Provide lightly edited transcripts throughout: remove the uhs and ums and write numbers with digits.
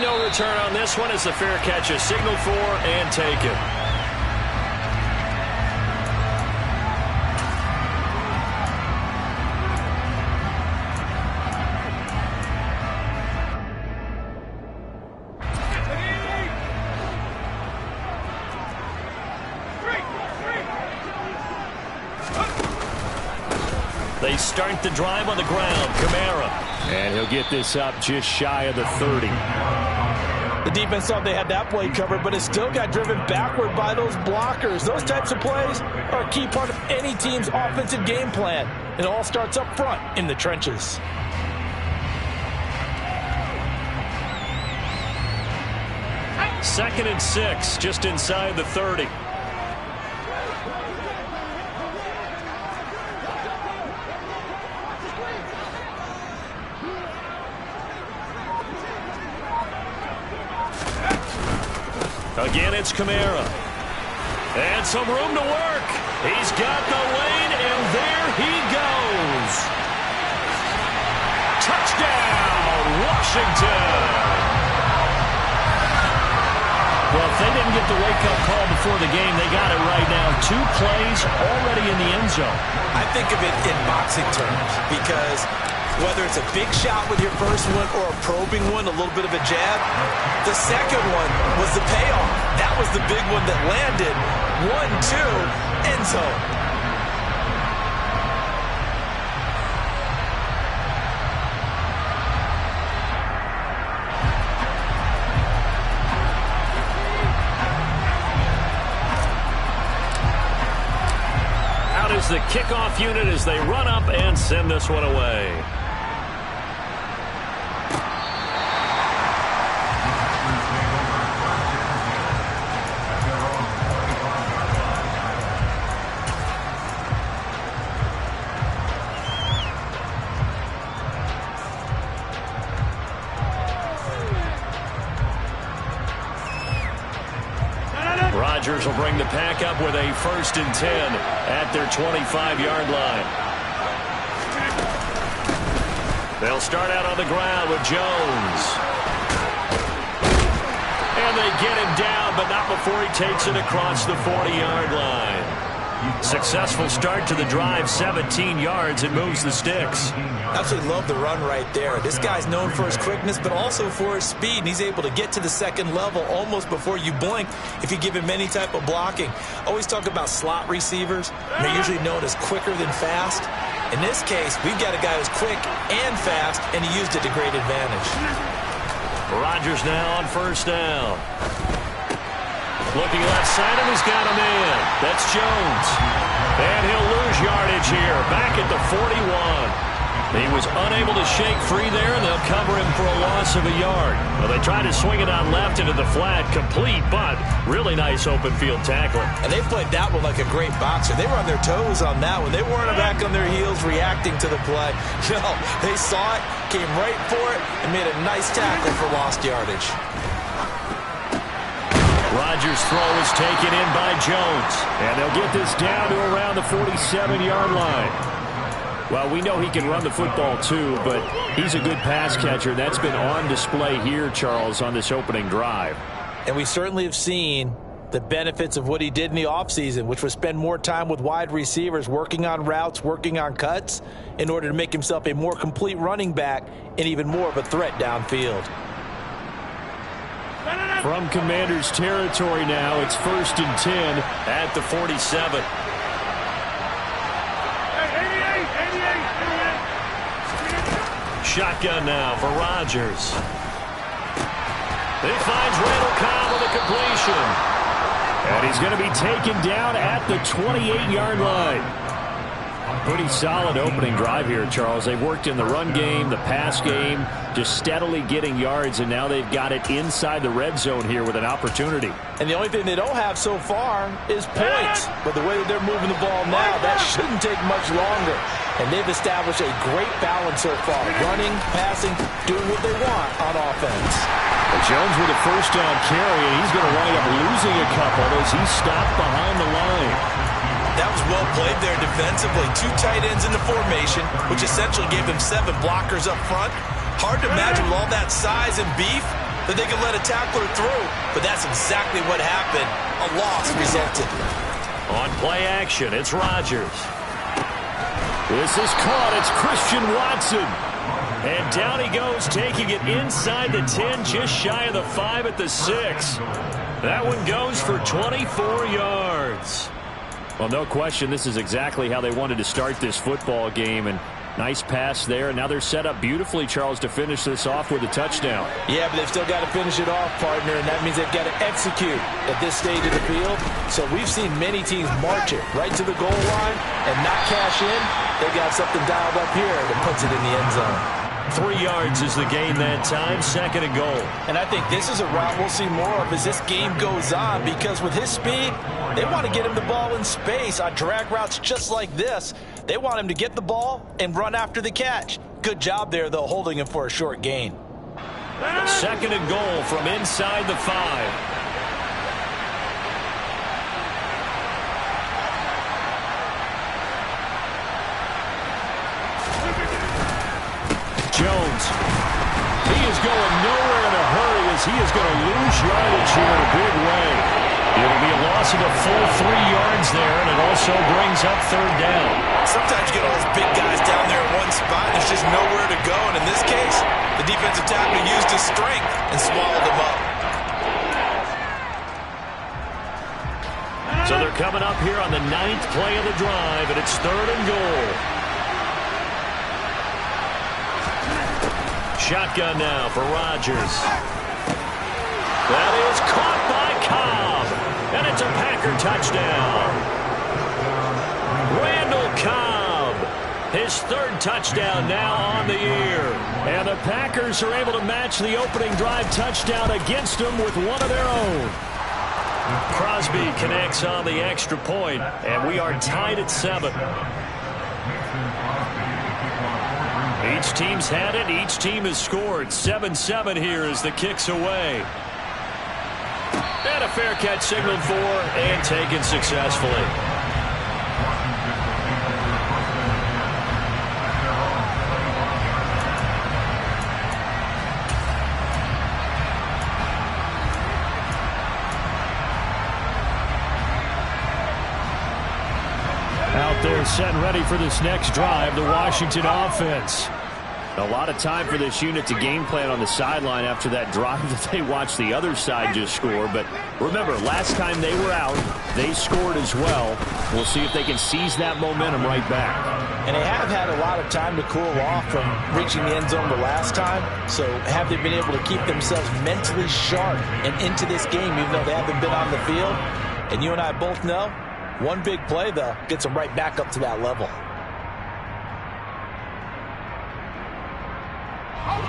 no return on this one as the fair catch is signaled for and taken. They start the drive on the ground. Kamara. And he'll get this up just shy of the 30. The defense thought they had that play covered, but it still got driven backward by those blockers. Those types of plays are a key part of any team's offensive game plan. It all starts up front in the trenches. Second and 6, just inside the 30. Again, it's Kamara. And some room to work. He's got the lane, and there he goes. Touchdown, Washington. Well, if they didn't get the wake-up call before the game, they got it right now. 2 plays already in the end zone. I think of it in boxing terms because whether it's a big shot with your first one or a probing one, a little bit of a jab, the second one was the payoff. That was the big one that landed. 1-2, end zone. Out is the kickoff unit as they run up and send this one away. Rodgers will bring the pack up with a 1st and 10 at their 25-yard line. They'll start out on the ground with Jones. And they get him down, but not before he takes it across the 40-yard line. Successful start to the drive, 17 yards, and moves the sticks. Absolutely love the run right there. This guy's known for his quickness, but also for his speed, and he's able to get to the second level almost before you blink if you give him any type of blocking. Always talk about slot receivers. They're usually known as quicker than fast. In this case, we've got a guy who's quick and fast, and he used it to great advantage. Rodgers now on 1st down. Looking left side, and he's got a man. That's Jones. And he'll lose yardage here, back at the 41. He was unable to shake free there, and they'll cover him for a loss of a yard. Well, they tried to swing it on left into the flat, complete, but really nice open field tackling. And they played that one like a great boxer. They were on their toes on that one. They weren't back on their heels reacting to the play. No, they saw it, came right for it, and made a nice tackle for lost yardage. Rodgers' throw is taken in by Jones. And they'll get this down to around the 47-yard line. Well, we know he can run the football too, but he's a good pass catcher. That's been on display here, Charles, on this opening drive. And we certainly have seen the benefits of what he did in the offseason, which was spend more time with wide receivers, working on routes, working on cuts, in order to make himself a more complete running back and even more of a threat downfield. From Commander's territory now, it's 1st and 10 at the 47. Shotgun now for Rodgers. He finds Randall Cobb with a completion. And he's going to be taken down at the 28-yard line. Pretty solid opening drive here, Charles. They've worked in the run game, the pass game, just steadily getting yards, and now they've got it inside the red zone here with an opportunity. And the only thing they don't have so far is points. But the way that they're moving the ball now, that shouldn't take much longer. And they've established a great balance so far. Running, passing, doing what they want on offense. Well, Jones with a 1st down carry, and he's going to wind up losing a couple as he's stopped behind the line. That was well played there defensively. 2 tight ends in the formation, which essentially gave them 7 blockers up front. Hard to imagine with all that size and beef, that they could let a tackler through, but that's exactly what happened. A loss resulted. On play action, it's Rodgers. This is caught. It's Christian Watson. And down he goes, taking it inside the 10, just shy of the 5 at the 6. That one goes for 24 yards. Well, no question, this is exactly how they wanted to start this football game. And nice pass there. And now they're set up beautifully, Charles, to finish this off with a touchdown. Yeah, but they've still got to finish it off, partner, and that means they've got to execute at this stage of the field. So we've seen many teams march it right to the goal line and not cash in. They got something dialed up here that puts it in the end zone. 3 yards is the gain that time, 2nd and goal. And I think this is a route we'll see more of as this game goes on, because with his speed, they want to get him the ball in space on drag routes just like this. They want him to get the ball and run after the catch. Good job there, though, holding him for a short gain. 2nd and goal from inside the 5. Jones. He is going nowhere in a hurry as he is going to lose yardage here in a big way. It'll be a loss of a full 3 yards there, and it also brings up 3rd down. Sometimes you get all those big guys down there in one spot, and there's just nowhere to go. And in this case, the defensive tackle used his strength and swallowed him up. So they're coming up here on the 9th play of the drive, and it's 3rd and goal. Shotgun now for Rodgers. That is caught by Cobb. And it's a Packer touchdown. Randall Cobb. His 3rd touchdown now on the year. And the Packers are able to match the opening drive touchdown against them with one of their own. Crosby connects on the extra point, and we are tied at 7. Each team's had it. Each team has scored. 7-7 here as the kick's away. And a fair catch signaled for and taken successfully. Out there set and ready for this next drive, the Washington offense. A lot of time for this unit to game plan on the sideline after that drive that they watched the other side just score. But remember, last time they were out, they scored as well. We'll see if they can seize that momentum right back. And they have had a lot of time to cool off from reaching the end zone the last time. So have they been able to keep themselves mentally sharp and into this game, even though they haven't been on the field? And you and I both know, one big play, though, gets them right back up to that level.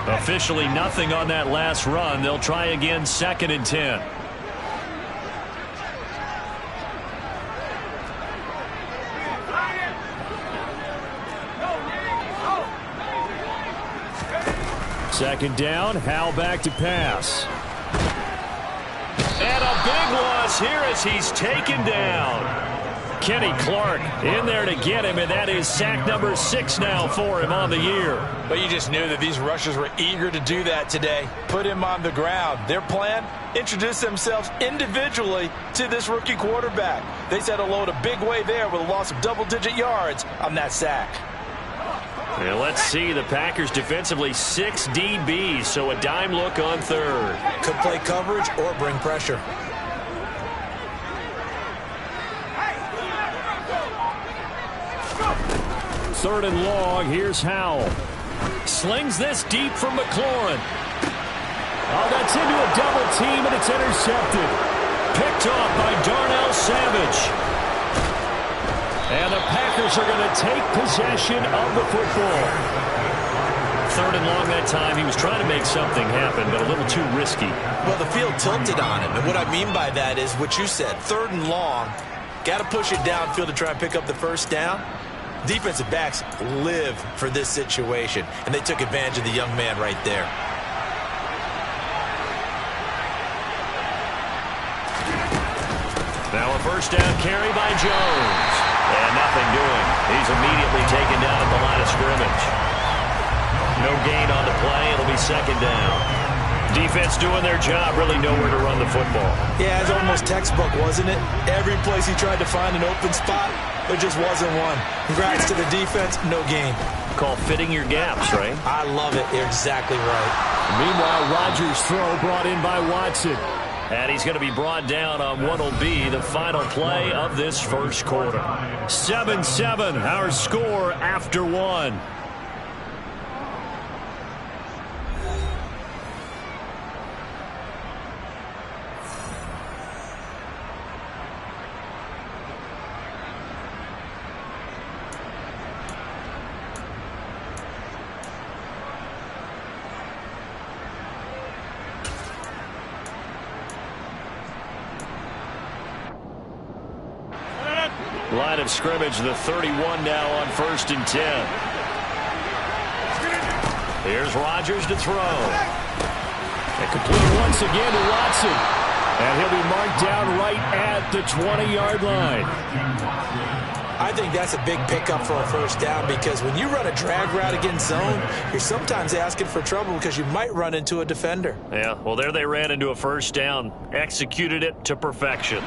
Officially nothing on that last run. They'll try again, 2nd and 10. Second down, Howell back to pass. And a big loss here as he's taken down. Kenny Clark in there to get him, and that is sack number 6 now for him on the year. But you just knew that these rushers were eager to do that today. Put him on the ground. Their plan, introduce themselves individually to this rookie quarterback. They set a load a big way there with a loss of double-digit yards on that sack. And let's see, the Packers defensively 6 DBs, so a dime look on 3rd. Could play coverage or bring pressure. Third and long, here's Howell. Slings this deep from McLaurin. Oh, that's into a double team, and it's intercepted. Picked off by Darnell Savage. And the Packers are going to take possession of the football. 3rd and long that time. He was trying to make something happen, but a little too risky. Well, the field tilted on him, and what I mean by that is what you said. 3rd and long, got to push it downfield to try and pick up the first down. Defensive backs live for this situation, and they took advantage of the young man right there. Now a first down carry by Jones. And nothing doing. He's immediately taken down at the line of scrimmage. No gain on the play. It'll be 2nd down. Defense doing their job, really nowhere to run the football. Yeah, it's almost textbook, wasn't it? Every place he tried to find an open spot, there just wasn't one. Congrats to the defense, no gain. Call fitting your gaps, right? I love it. You're exactly right. Meanwhile, Rodgers' throw brought in by Watson. And he's going to be brought down on what will be the final play of this first quarter. 7-7, our score after one. Line of scrimmage, the 31 now on 1st and 10. Here's Rodgers to throw. And complete once again to Watson. And he'll be marked down right at the 20-yard line. I think that's a big pickup for a first down because when you run a drag route against zone, you're sometimes asking for trouble because you might run into a defender. Yeah, well, there they ran into a first down. Executed it to perfection.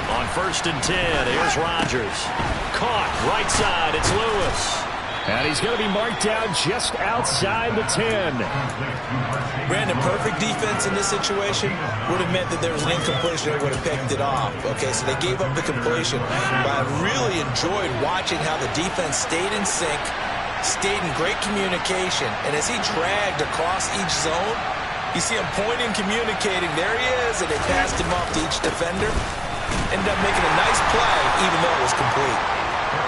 On 1st and 10, here's Rodgers. Caught, right side, it's Lewis. And he's going to be marked down just outside the 10. Brandon, perfect defense in this situation would have meant that there was an incompletion. They would have picked it off. Okay, so they gave up the completion. But I really enjoyed watching how the defense stayed in sync, stayed in great communication. And as he dragged across each zone, you see him pointing, communicating. There he is, and they passed him off to each defender. Ended up making a nice play, even though it was complete.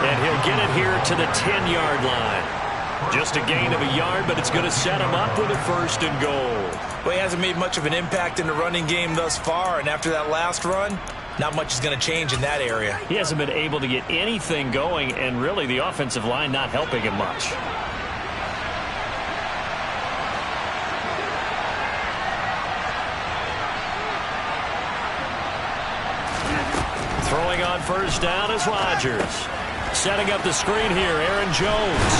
And he'll get it here to the 10-yard line. Just a gain of a yard, but it's going to set him up with a 1st and goal. Well, he hasn't made much of an impact in the running game thus far, and after that last run, not much is going to change in that area. He hasn't been able to get anything going, and really the offensive line not helping him much. Throwing on 1st down is Rodgers. Setting up the screen here, Aaron Jones.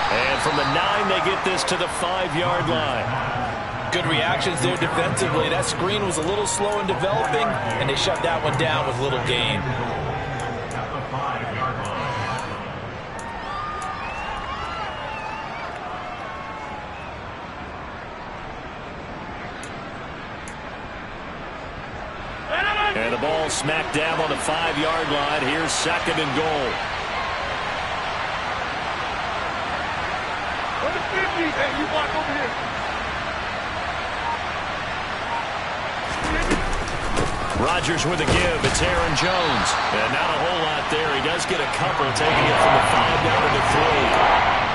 And from the 9, they get this to the 5-yard line. Good reactions there defensively. That screen was a little slow in developing, and they shut that one down with little gain. And the ball smack dab on the 5-yard line. Here's 2nd and goal. Hey, you walk over here. Rodgers with a give. It's Aaron Jones. And not a whole lot there. He does get a couple, taking it from the 5 down to the 3.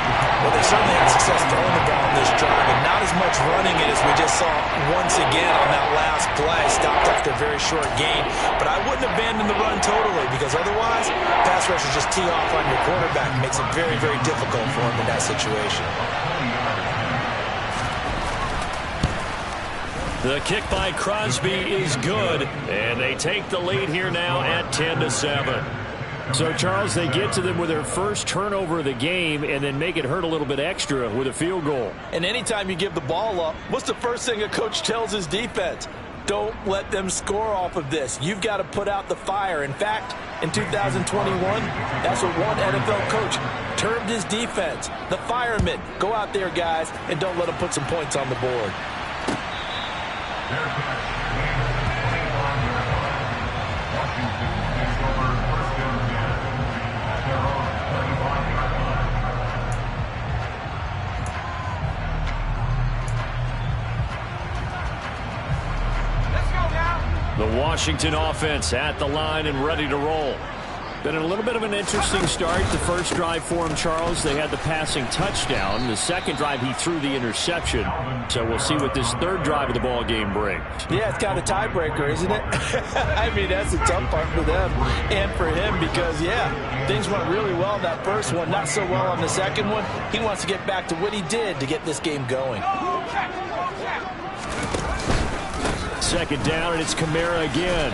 Well, they certainly had success throwing the ball in this drive, and not as much running it as we just saw once again on that last play. Stopped after a very short gain. But I wouldn't abandon the run totally, because otherwise, pass rushers just tee off on your quarterback. It makes it very, very difficult for him in that situation. The kick by Crosby is good, and they take the lead here now at 10-7. So, Charles, they get to them with their first turnover of the game and then make it hurt a little bit extra with a field goal. And anytime you give the ball up, what's the first thing a coach tells his defense? Don't let them score off of this. You've got to put out the fire. In fact, in 2021, that's what one NFL coach termed his defense. The firemen. Go out there, guys, and don't let them put some points on the board. The Washington offense at the line and ready to roll. Been a little bit of an interesting start. The first drive for him, Charles, they had the passing touchdown. The second drive, he threw the interception. So we'll see what this third drive of the ball game brings. Yeah, it's kind of a tiebreaker, isn't it? I mean, that's a tough part for them and for him because, yeah, things went really well in that first one, not so well on the second one. He wants to get back to what he did to get this game going. Second down, and it's Kamara again.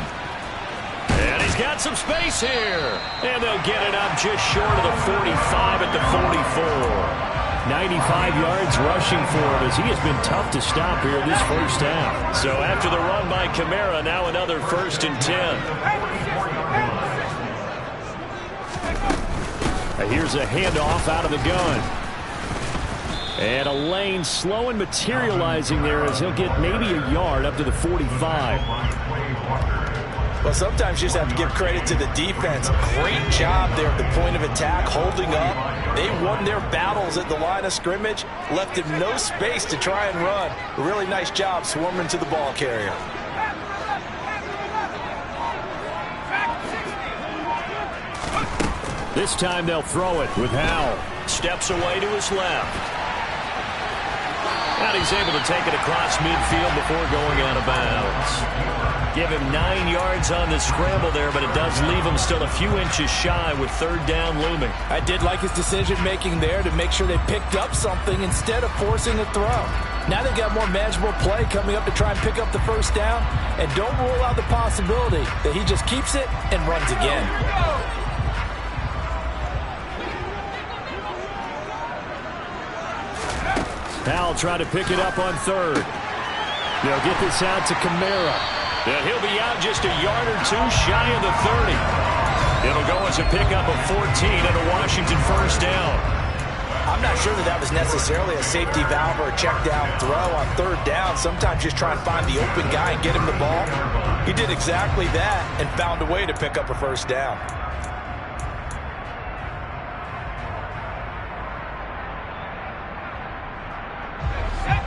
And he's got some space here. And they'll get it up just short of the 45 at the 44. 95 yards rushing for him as he has been tough to stop here this first half. So after the run by Kamara, now another 1st and 10. Here's a handoff out of the gun. And a lane slow and materializing there as he'll get maybe a yard up to the 45. Well, sometimes you just have to give credit to the defense. Great job there at the point of attack, holding up. They won their battles at the line of scrimmage, left him no space to try and run. A really nice job swarming to the ball carrier. This time they'll throw it with Howell. Steps away to his left. And he's able to take it across midfield before going out of bounds. Give him 9 yards on the scramble there, but it does leave him still a few inches shy with 3rd down looming. I did like his decision-making there to make sure they picked up something instead of forcing a throw. Now they've got more manageable play coming up to try and pick up the 1st down, and don't rule out the possibility that he just keeps it and runs again. Howell trying to pick it up on 3rd. They'll get this out to Kamara. And he'll be out just a yard or 2 shy of the 30. It'll go as a pickup of 14 and a Washington 1st down. I'm not sure that was necessarily a safety valve or a check down throw on 3rd down. Sometimes just try and find the open guy and get him the ball. He did exactly that and found a way to pick up a 1st down.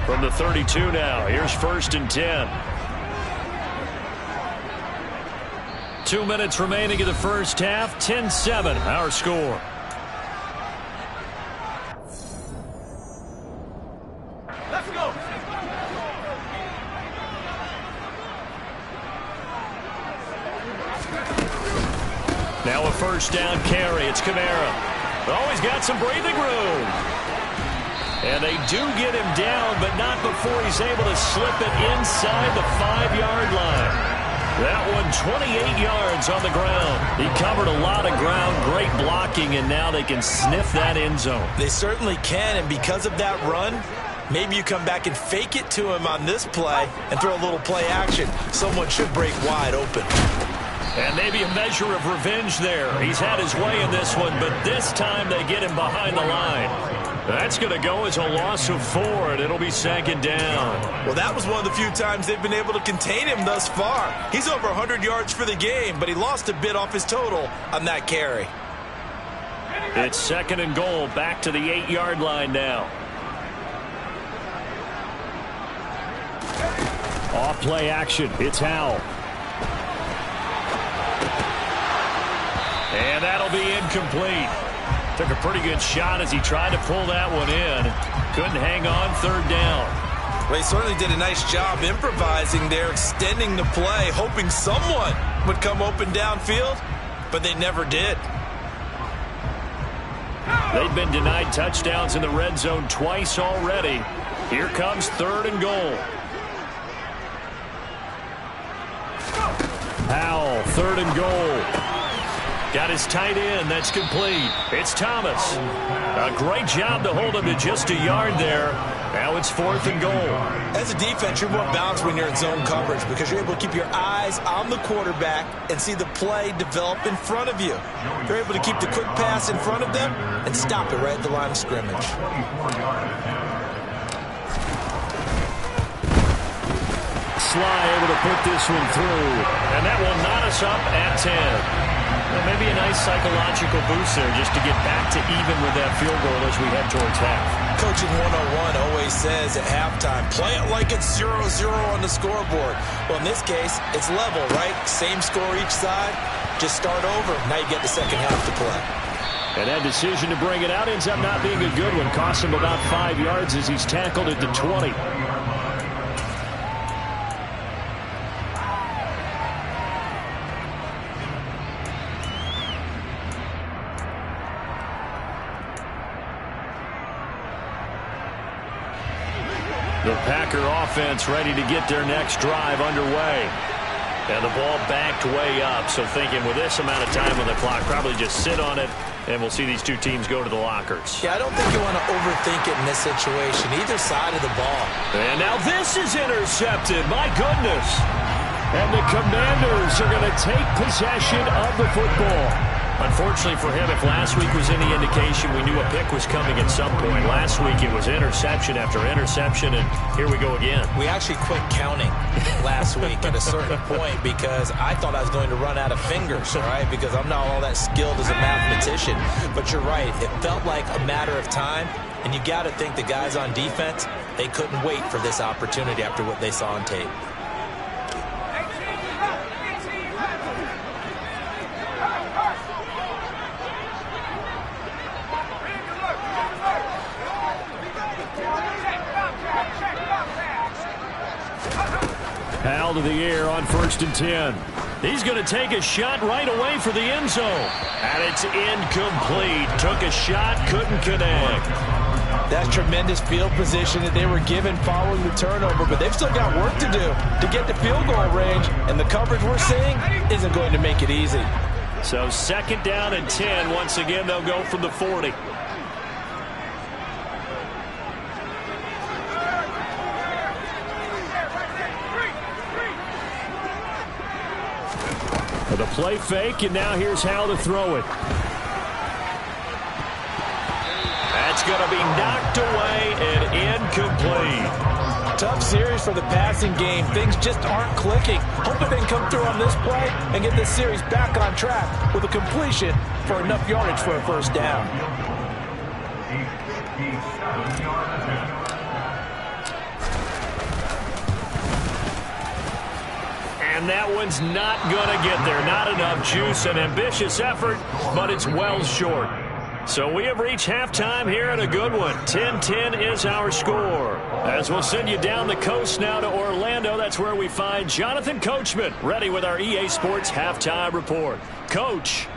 From the 32 now, here's 1st and 10. 2 minutes remaining in the first half. 10-7, our score. Let's go. Now a 1st down carry. It's Kamara. Oh, he's got some breathing room. And they do get him down, but not before he's able to slip it inside the 5-yard line. That one 28 yards on the ground. He covered a lot of ground, great blocking, and now they can sniff that end zone. They certainly can, and because of that run, maybe you come back and fake it to him on this play and throw a little play action. Someone should break wide open. And maybe a measure of revenge there. He's had his way in this one, but this time they get him behind the line. That's going to go as a loss of 4, and it'll be 2nd down. Well, that was one of the few times they've been able to contain him thus far. He's over 100 yards for the game, but he lost a bit off his total on that carry. It's 2nd and goal, back to the 8-yard line now. Off play action, it's Howell. And that'll be incomplete. Took a pretty good shot as he tried to pull that one in. Couldn't hang on 3rd down. Well, he certainly did a nice job improvising there, extending the play, hoping someone would come open downfield, but they never did. They've been denied touchdowns in the red zone twice already. Here comes 3rd and goal. Howell, 3rd and goal. Got his tight end. That's complete. It's Thomas. A great job to hold him to just a yard there. Now it's 4th and goal. As a defense, you're more balanced when you're in zone coverage because you're able to keep your eyes on the quarterback and see the play develop in front of you. You're able to keep the quick pass in front of them and stop it right at the line of scrimmage. Sly able to put this one through. And that will knot us up at 10. Well, maybe a nice psychological boost there just to get back to even with that field goal as we head towards half. Coaching 101 always says at halftime, play it like it's 0-0 on the scoreboard. Well, in this case, it's level, right? Same score each side. Just start over. Now you get the second half to play. And that decision to bring it out ends up not being a good one. Cost him about 5 yards as he's tackled at the 20. The Packer offense ready to get their next drive underway. And the ball backed way up, so thinking with this amount of time on the clock, probably just sit on it, and we'll see these two teams go to the lockers. Yeah, I don't think you want to overthink it in this situation, either side of the ball. And now this is intercepted. My goodness. And the Commanders are going to take possession of the football. Unfortunately for him, if last week was any indication, we knew a pick was coming at some point. Last week it was interception after interception, and here we go again. We actually quit counting last week at a certain point because I thought I was going to run out of fingers, all right, because I'm not all that skilled as a mathematician. But you're right. It felt like a matter of time, and you got to think the guys on defense, they couldn't wait for this opportunity after what they saw on tape. Hal to the air on 1st and 10. He's going to take a shot right away for the end zone. And it's incomplete. Took a shot, couldn't connect. That's tremendous field position that they were given following the turnover, but they've still got work to do to get to field goal range, and the coverage we're seeing isn't going to make it easy. So 2nd down and 10. Once again, they'll go from the 40. The play fake, and now here's Hal to throw it. That's going to be knocked away and incomplete. Tough series for the passing game. Things just aren't clicking. Hoping they can come through on this play and get this series back on track with a completion for enough yardage for a first down. And that one's not going to get there. Not enough juice. An ambitious effort, but it's well short. So we have reached halftime here at a good one. 10-10 is our score. As we'll send you down the coast now to Orlando, that's where we find Jonathan Coachman, ready with our EA Sports Halftime Report. Coach.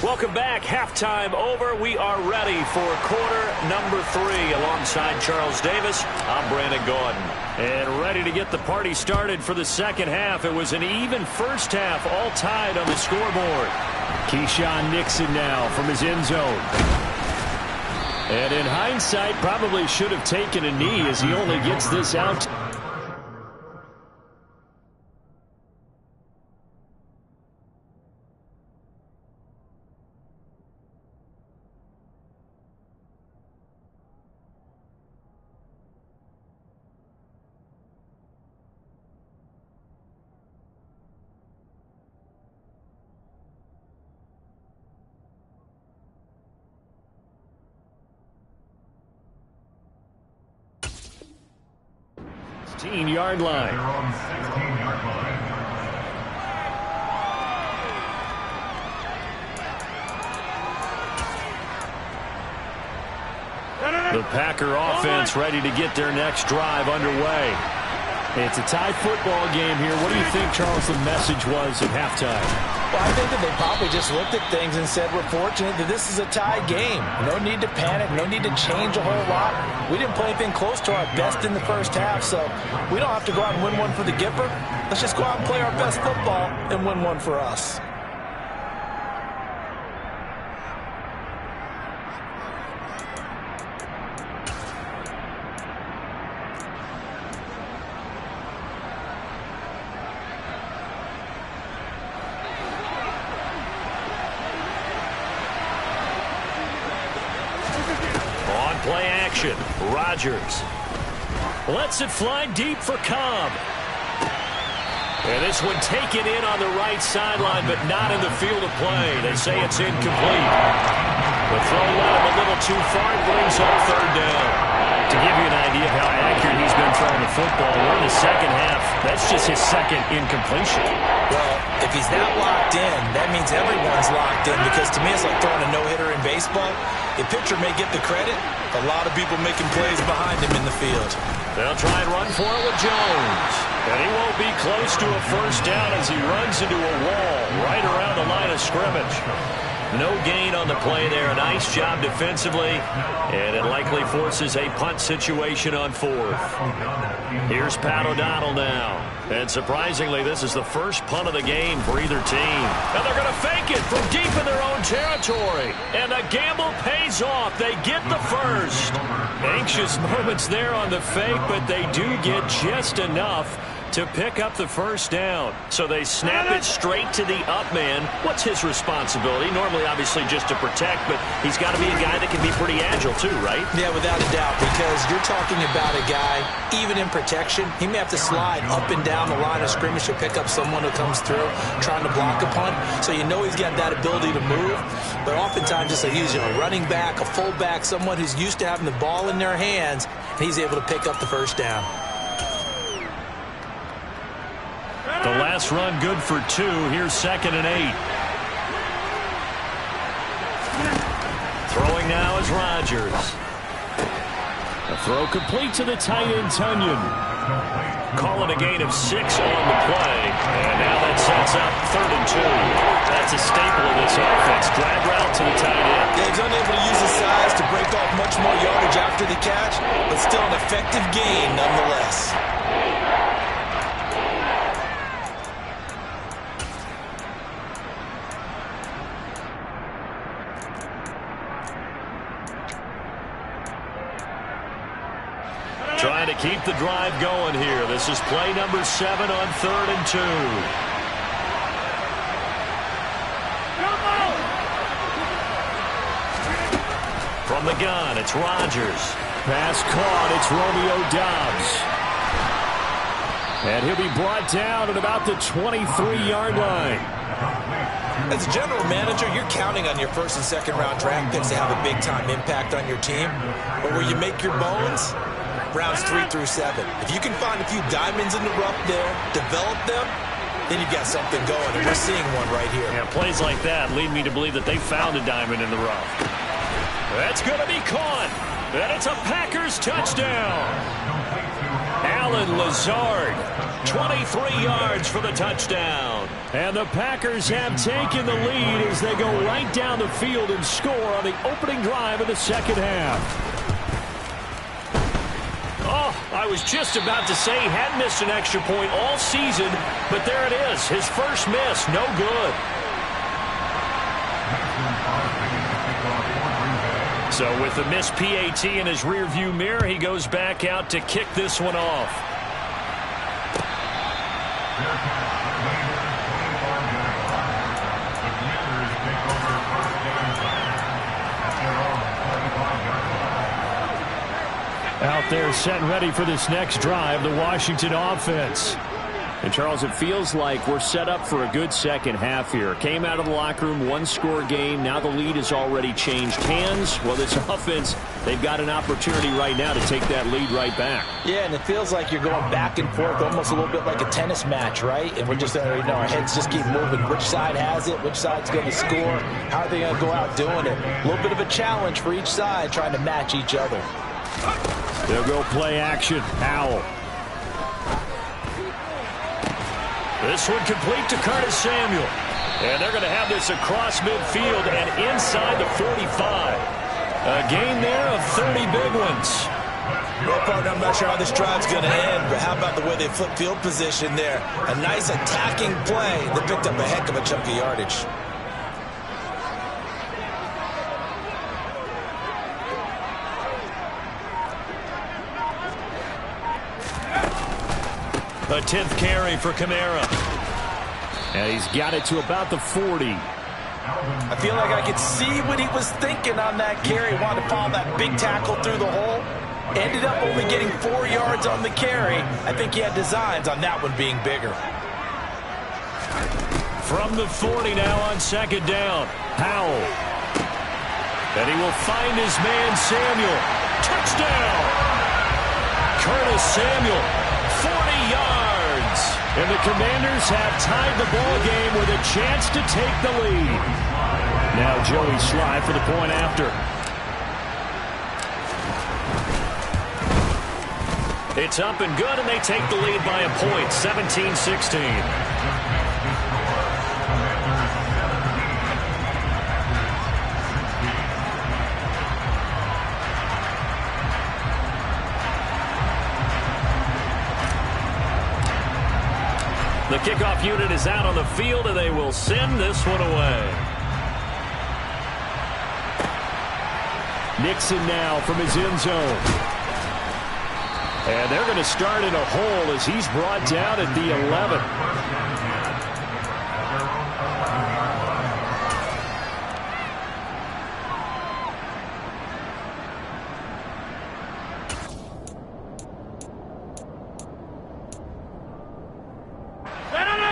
Welcome back. Halftime over. We are ready for quarter number 3. Alongside Charles Davis, I'm Brandon Gordon. And ready to get the party started for the second half. It was an even first half, all tied on the scoreboard. Keyshawn Nixon now from his end zone. And in hindsight, probably should have taken a knee as he only gets this out. Yard line. The Packer offense ready to get their next drive underway. It's a tie football game here. What do you think, Charles, the message was at halftime? Well, I think that they probably just looked at things and said, we're fortunate that this is a tie game. No need to panic, no need to change a whole lot. We didn't play anything close to our best in the first half, so we don't have to go out and win one for the Gipper. Let's just go out and play our best football and win one for us. Play action. Rodgers lets it fly deep for Cobb. And this one taken in on the right sideline, but not in the field of play. They say it's incomplete. The throw led him a little too far. It brings up 3rd down. To give you an idea of how accurate he's been throwing the football, we're in the second half. That's just his second incompletion. Well, if he's that locked in, that means everyone's locked in, because to me it's like throwing a no-hitter in baseball. The pitcher may get the credit, a lot of people making plays behind him in the field. They'll try and run for it with Jones. And he won't be close to a first down as he runs into a wall right around the line of scrimmage. No gain on the play there. Nice job defensively. And it likely forces a punt situation on fourth. Here's Pat O'Donnell now. And surprisingly, this is the first punt of the game for either team. And they're going to fake it from deep in their own territory. And the gamble pays off. They get the first. Anxious moments there on the fake, but they do get just enough to pick up the first down. So they snap it straight to the up man. What's his responsibility? Normally, obviously, just to protect, but he's got to be a guy that can be pretty agile too, right? Yeah, without a doubt, because you're talking about a guy, even in protection, he may have to slide up and down the line of scrimmage to pick up someone who comes through trying to block a punt. So you know he's got that ability to move, but oftentimes just he's a running back, a fullback, someone who's used to having the ball in their hands, and he's able to pick up the first down. The last run good for 2. Here's 2nd and 8. Throwing now is Rodgers. A throw complete to the tight end, Tunyon. Call it a gain of 6 on the play. And now that sets up 3rd and 2. That's a staple of this offense. Drag route to the tight end. Yeah, he's unable to use his size to break off much more yardage after the catch, but still an effective gain nonetheless. Trying to keep the drive going here. This is play number 7 on 3rd and 2. From the gun, it's Rodgers. Pass caught. It's Romeo Doubs. And he'll be brought down at about the 23-yard line. As a general manager, you're counting on your first and second round draft picks to have a big-time impact on your team. But where you make your bones, rounds 3 through 7. If you can find a few diamonds in the rough there, develop them, then you've got something going. And we're seeing one right here. Yeah, plays like that lead me to believe that they found a diamond in the rough. That's going to be caught. And it's a Packers touchdown. Allen Lazard, 23 yards for the touchdown. And the Packers have taken the lead as they go right down the field and score on the opening drive of the second half. Oh, I was just about to say he hadn't missed an extra point all season, but there it is. His first miss, no good. So with the missed PAT in his rearview mirror, he goes back out to kick this one off. Out there set and ready for this next drive, the Washington offense. And, Charles, it feels like we're set up for a good second half here. Came out of the locker room, one-score game. Now the lead has already changed hands. Well, this offense, they've got an opportunity right now to take that lead right back. Yeah, and it feels like you're going back and forth, almost a little bit like a tennis match, right? And we're just, our heads just keep moving. Which side has it? Which side's going to score? How are they going to go out doing it? A little bit of a challenge for each side, trying to match each other. They'll go play action. Howell. This one complete to Curtis Samuel. And they're going to have this across midfield and inside the 45. A gain there of 30 big ones. Well, partner, I'm not sure how this drive's going to end, but how about the way they flip field position there? A nice attacking play that picked up a heck of a chunk of yardage. A 10th carry for Kamara. And he's got it to about the 40. I feel like I could see what he was thinking on that carry. Wanted to follow that big tackle through the hole. Ended up only getting 4 yards on the carry. I think he had designs on that one being bigger. From the 40 now on second down. Howell. And he will find his man Samuel. Touchdown! Curtis Samuel, 40 yards. And the Commanders have tied the ball game with a chance to take the lead. Now Joey Sly for the point after. It's up and good, and they take the lead by a point, 17-16. The kickoff unit is out on the field, and they will send this one away. Nixon now from his end zone. And they're going to start in a hole as he's brought down at the 11.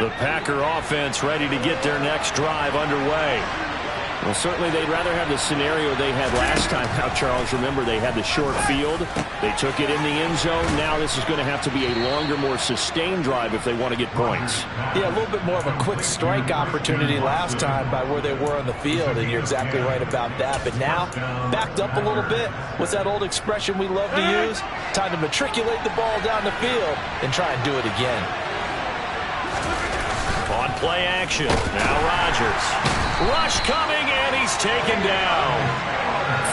The Packer offense ready to get their next drive underway. Well, certainly they'd rather have the scenario they had last time out, Charles. Remember, they had the short field. They took it in the end zone. Now this is going to have to be a longer, more sustained drive if they want to get points. Yeah, a little bit more of a quick strike opportunity last time by where they were on the field, and you're exactly right about that. But now, backed up a little bit. What's that old expression we love to use? Time to matriculate the ball down the field and try and do it again. On play action, now Rodgers. Rush coming, and he's taken down.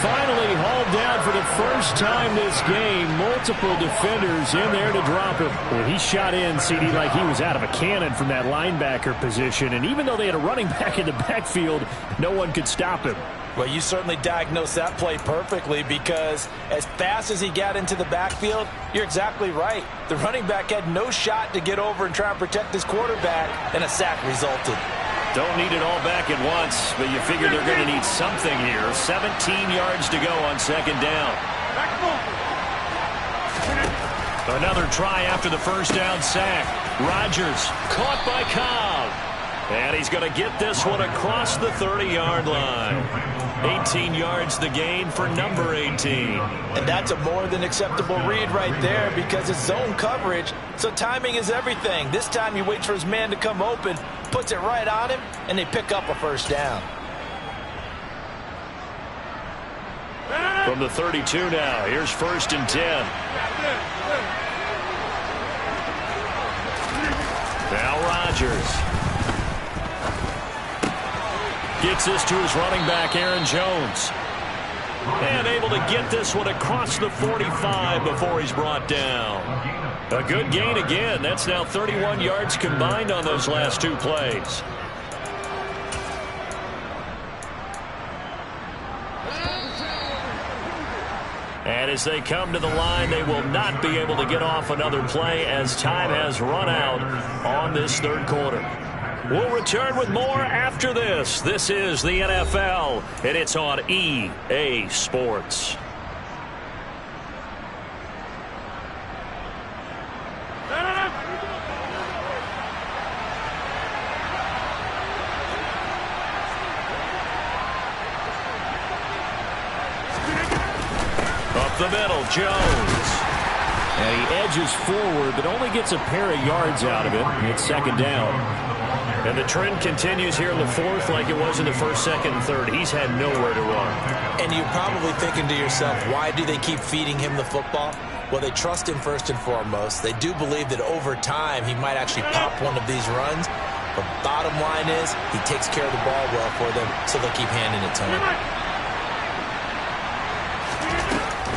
Finally hauled down for the first time this game. Multiple defenders in there to drop him. Well, he shot in, CD, like he was out of a cannon from that linebacker position. And even though they had a running back in the backfield, no one could stop him. Well, you certainly diagnosed that play perfectly, because as fast as he got into the backfield, you're exactly right. The running back had no shot to get over and try and protect his quarterback, and a sack resulted. Don't need it all back at once, but you figure they're going to need something here. 17 yards to go on second down. Another try after the first down sack. Rodgers caught by Cobb. And he's going to get this one across the 30-yard line. 18 yards the gain for number 18. And that's a more than acceptable read right there, because it's zone coverage, so timing is everything. This time he waits for his man to come open, puts it right on him, and they pick up a first down. From the 32 now, here's 1st and 10. Now Rodgers. Gets this to his running back, Aaron Jones. And able to get this one across the 45 before he's brought down. A good gain again. That's now 31 yards combined on those last two plays. And as they come to the line, they will not be able to get off another play as time has run out on this third quarter. We'll return with more after this. This is the NFL, and it's on EA Sports. Up the middle, Jones. And he edges forward, but only gets a pair of yards out of it. It's second down. And the trend continues here in the fourth like it was in the first, second, and third. He's had nowhere to run. And you're probably thinking to yourself, why do they keep feeding him the football? Well, they trust him first and foremost. They do believe that over time he might actually pop one of these runs. But bottom line is, he takes care of the ball well for them, so they'll keep handing it to him.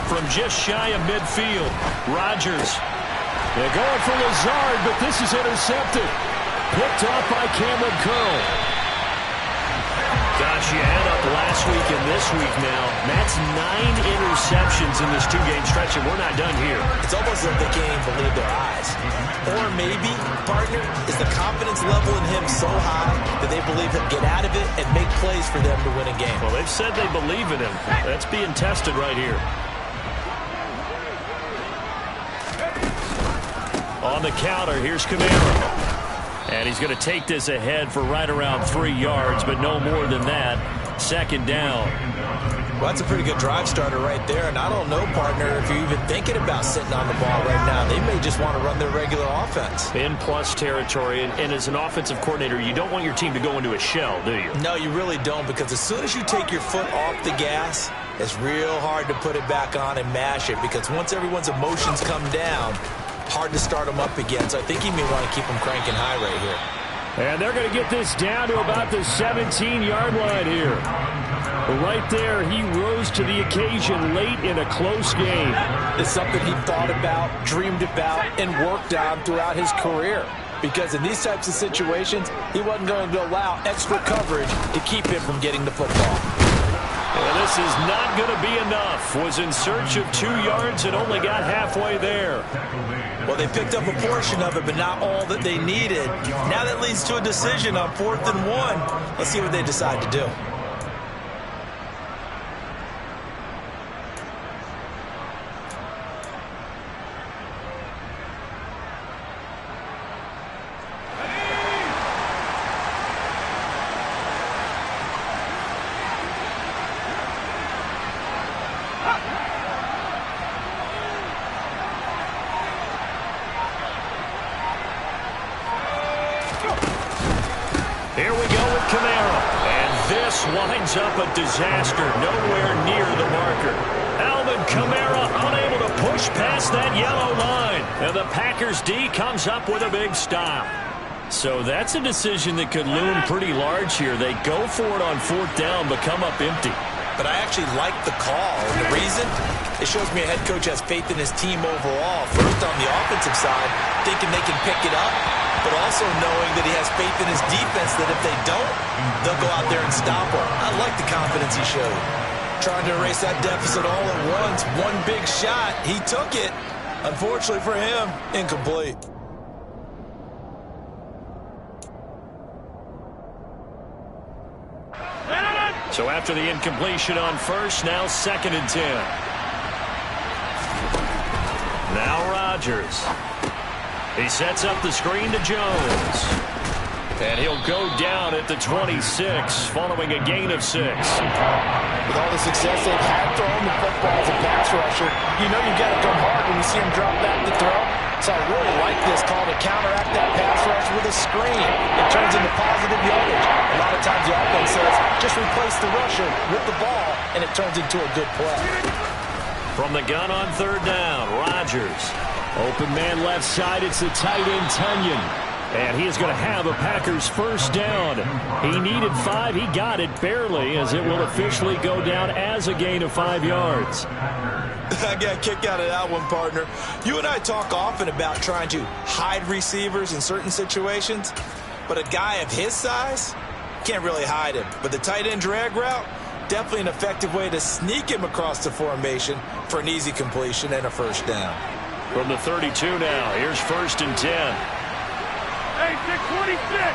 From just shy of midfield, Rodgers. They're going for Lazard, but this is intercepted. Picked off by Cameron Curl. Gosh, you add up last week and this week now. That's 9 interceptions in this two-game stretch, and we're not done here. It's almost like they can't even believe their eyes. Or maybe, partner, is the confidence level in him so high that they believe he'll get out of it and make plays for them to win a game. Well, they've said they believe in him. That's being tested right here. On the counter, here's Kamara. And he's going to take this ahead for right around 3 yards, but no more than that. Second down. Well, that's a pretty good drive starter right there. And I don't know, partner, if you're even thinking about sitting on the ball right now. They may just want to run their regular offense. In plus territory. And as an offensive coordinator, you don't want your team to go into a shell, do you? No, you really don't, because as soon as you take your foot off the gas, it's real hard to put it back on and mash it, because once everyone's emotions come down, hard to start them up again. So I think he may want to keep them cranking high right here. And they're going to get this down to about the 17-yard line here. Right there, he rose to the occasion late in a close game. It's something he thought about, dreamed about, and worked on throughout his career. Because in these types of situations, he wasn't going to allow extra coverage to keep him from getting the football. And this is not going to be enough. Was in search of 2 yards and only got halfway there. Well, they picked up a portion of it, but not all that they needed. Now that leads to a decision on 4th and 1. Let's see what they decide to do. Here we go with Kamara. And this winds up a disaster. Nowhere near the marker. Alvin Kamara unable to push past that yellow line. And the Packers D comes up with a big stop. So that's a decision that could loom pretty large here. They go for it on 4th down, but come up empty. But I actually like the call. And the reason? It shows me a head coach has faith in his team overall. First, on the offensive side, thinking they can pick it up, but also knowing that he has faith in his defense that if they don't, they'll go out there and stop him. I like the confidence he showed. Trying to erase that deficit all at once. One big shot. He took it. Unfortunately for him, incomplete. So after the incompletion on first, now 2nd and 10. Now Rodgers. He sets up the screen to Jones. And he'll go down at the 26 following a gain of 6. With all the success they've had throwing the football as a pass rusher, you know you've got to come hard when you see him drop back to throw. So I really like this call to counteract that pass rush with a screen. It turns into positive yardage. A lot of times the offense says, just replace the rusher with the ball, and it turns into a good play. From the gun on 3rd down, Rodgers. Open man left side, it's the tight end Tunyon. And he is going to have a Packers 1st down. He needed 5. He got it barely, as it will officially go down as a gain of 5 yards. I got a kick out of that one, partner. You and I talk often about trying to hide receivers in certain situations, but a guy of his size can't really hide him. But the tight end drag route, definitely an effective way to sneak him across the formation for an easy completion and a 1st down. From the 32 now, here's 1st and 10. Hey, 626.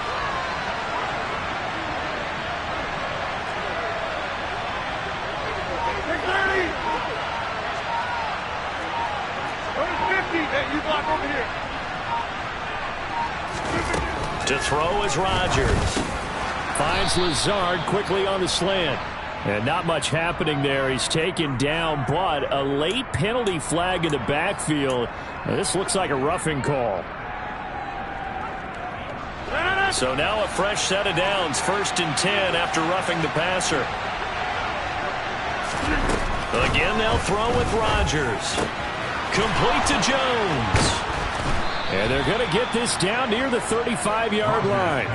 Hey, you block over here. To throw is Rodgers. Finds Lazard quickly on the slant. And not much happening there. He's taken down, but a late penalty flag in the backfield. Now, this looks like a roughing call. So now a fresh set of downs. 1st and 10 after roughing the passer. Again, they'll throw with Rodgers. Complete to Jones. And they're going to get this down near the 35-yard line.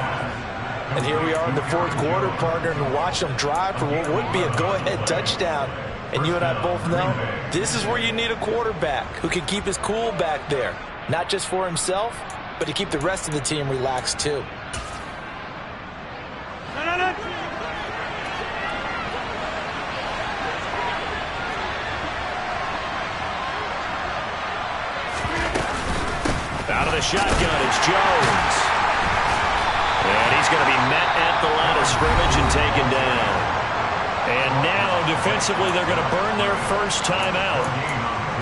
And here we are in the 4th quarter, partner, and watch them drive for what would be a go-ahead touchdown. And you and I both know this is where you need a quarterback who can keep his cool back there. Not just for himself, but to keep the rest of the team relaxed too. Out of the shotgun, it's Jones. And he's going to be met at the line of scrimmage and taken down. And now, defensively, they're going to burn their first time out.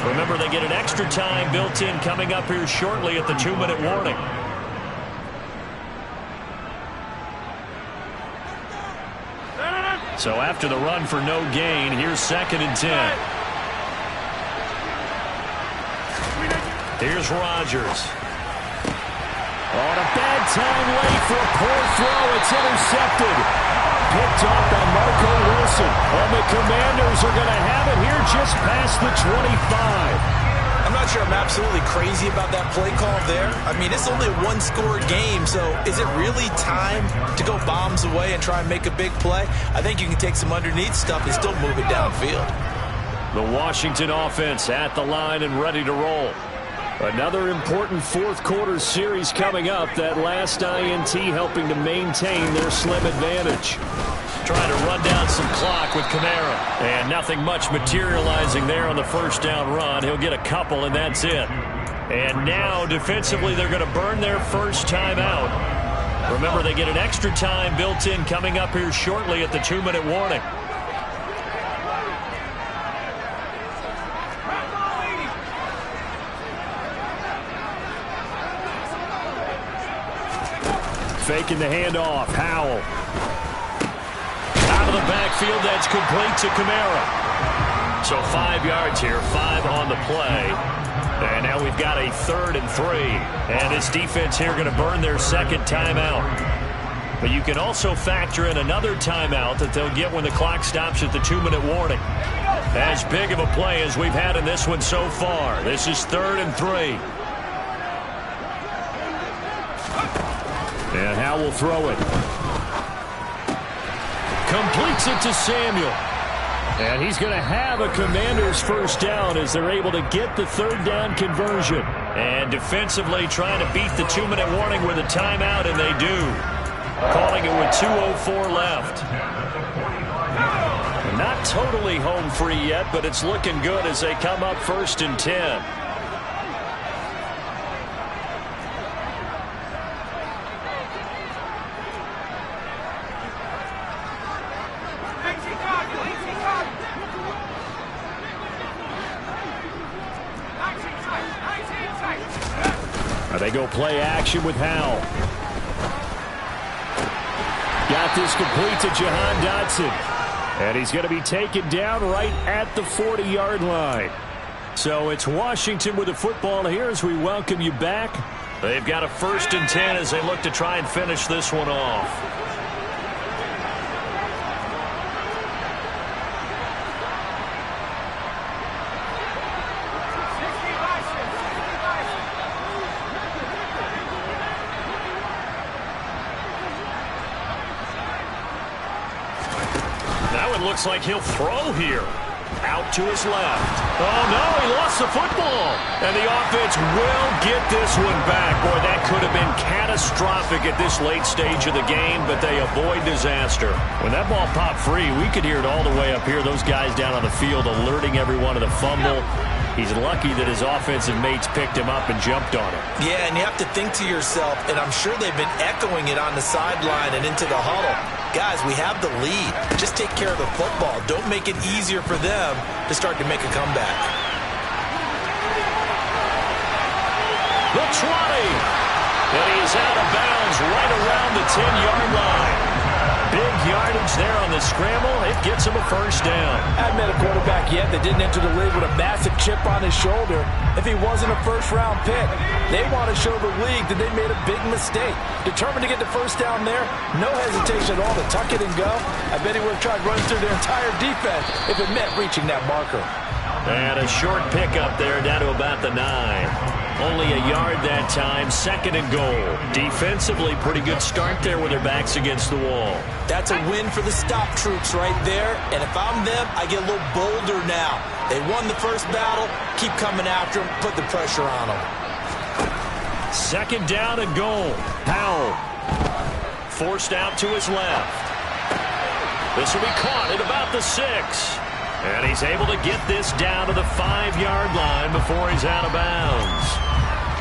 Remember, they get an extra time built in coming up here shortly at the 2-minute warning. So after the run for no gain, here's 2nd and 10. Here's Rodgers. On a bad time late for a poor throw. It's intercepted. Picked off by Marco Wilson. And the Commanders are going to have it here just past the 25. I'm not sure I'm absolutely crazy about that play call there. I mean, it's only a one-score game, so is it really time to go bombs away and try and make a big play? I think you can take some underneath stuff and still move it downfield. The Washington offense at the line and ready to roll. Another important fourth-quarter series coming up. That last INT helping to maintain their slim advantage. Trying to run down some clock with Kamara. And nothing much materializing there on the first down run. He'll get a couple, and that's it. And now, defensively, they're going to burn their first time out. Remember, they get an extra time built in coming up here shortly at the 2-minute warning. Faking the handoff. Howell. Out of the backfield, that's complete to Kamara. So 5 yards here, 5 on the play. And now we've got a 3rd and 3. And this defense here going to burn their second timeout. But you can also factor in another timeout that they'll get when the clock stops at the 2-minute warning. As big of a play as we've had in this one so far. This is 3rd and 3. And Howell will throw it. Completes it to Samuel. And he's going to have a Commander's first down as they're able to get the 3rd down conversion. And defensively trying to beat the 2-minute warning with a timeout, and they do. Calling it with 2:04 left. Not totally home free yet, but it's looking good as they come up 1st and 10. They go play action with Howell. Got this complete to Jahan Dotson. And he's going to be taken down right at the 40-yard line. So it's Washington with the football here as we welcome you back. They've got a 1st and 10 as they look to try and finish this one off. Looks like he'll throw here. Out to his left. Oh, no, he lost the football. And the offense will get this one back. Boy, that could have been catastrophic at this late stage of the game, but they avoid disaster. When that ball popped free, we could hear it all the way up here. Those guys down on the field alerting everyone of the fumble. He's lucky that his offensive mates picked him up and jumped on him. Yeah, and you have to think to yourself, and I'm sure they've been echoing it on the sideline and into the huddle. Guys, we have the lead. Just take care of the football. Don't make it easier for them to start to make a comeback. The 20. And he's out of bounds right around the 10-yard line. Big yardage there on the scramble. It gets him a first down. I haven't met a quarterback yet that didn't enter the league with a massive chip on his shoulder if he wasn't a first-round pick. They want to show the league that they made a big mistake. Determined to get the first down there, no hesitation at all to tuck it and go. I bet he would have tried running through their entire defense if it meant reaching that marker. And a short pickup there down to about the 9. Only a yard that time, 2nd and goal. Defensively, pretty good start there with their backs against the wall. That's a win for the stop troops right there. And if I'm them, I get a little bolder now. They won the first battle. Keep coming after them. Put the pressure on them. 2nd down and goal. Howell forced out to his left. This will be caught at about the 6. And he's able to get this down to the 5-yard line before he's out of bounds.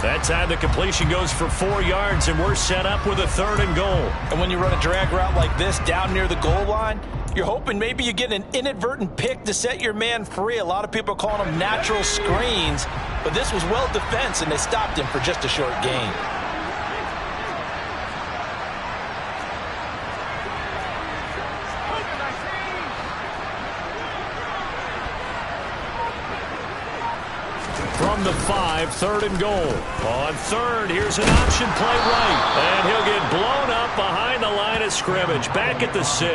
That time the completion goes for 4 yards, and we're set up with a 3rd and goal. And when you run a drag route like this down near the goal line, you're hoping maybe you get an inadvertent pick to set your man free. A lot of people are calling them natural screens, but this was well defense, and they stopped him for just a short gain. the 5, 3rd and goal. On 3rd, here's an option play right. And he'll get blown up behind the line of scrimmage. Back at the 6.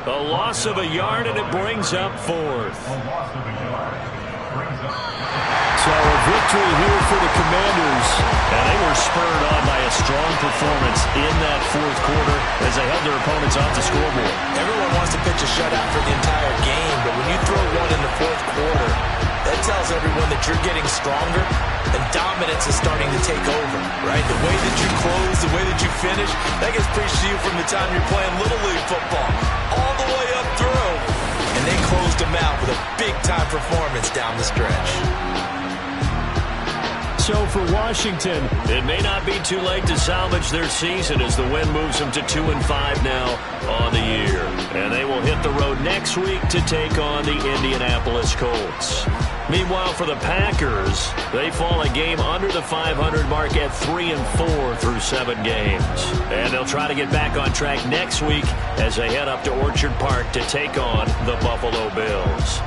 A loss of a yard, and it brings up 4th. So a victory here for the Commanders. And they were spurred on by a strong performance in that 4th quarter as they held their opponents off the scoreboard. Everyone wants to pitch a shutout for the entire game, but when you throw one in the 4th quarter, that tells everyone that you're getting stronger and dominance is starting to take over, right? The way that you close, the way that you finish, that gets preached to you from the time you're playing Little League football all the way up through. And they closed them out with a big-time performance down the stretch. So for Washington, it may not be too late to salvage their season as the win moves them to 2-5 now on the year. And they will hit the road next week to take on the Indianapolis Colts. Meanwhile, for the Packers, they fall a game under the 500 mark at 3-4 through 7 games. And they'll try to get back on track next week as they head up to Orchard Park to take on the Buffalo Bills.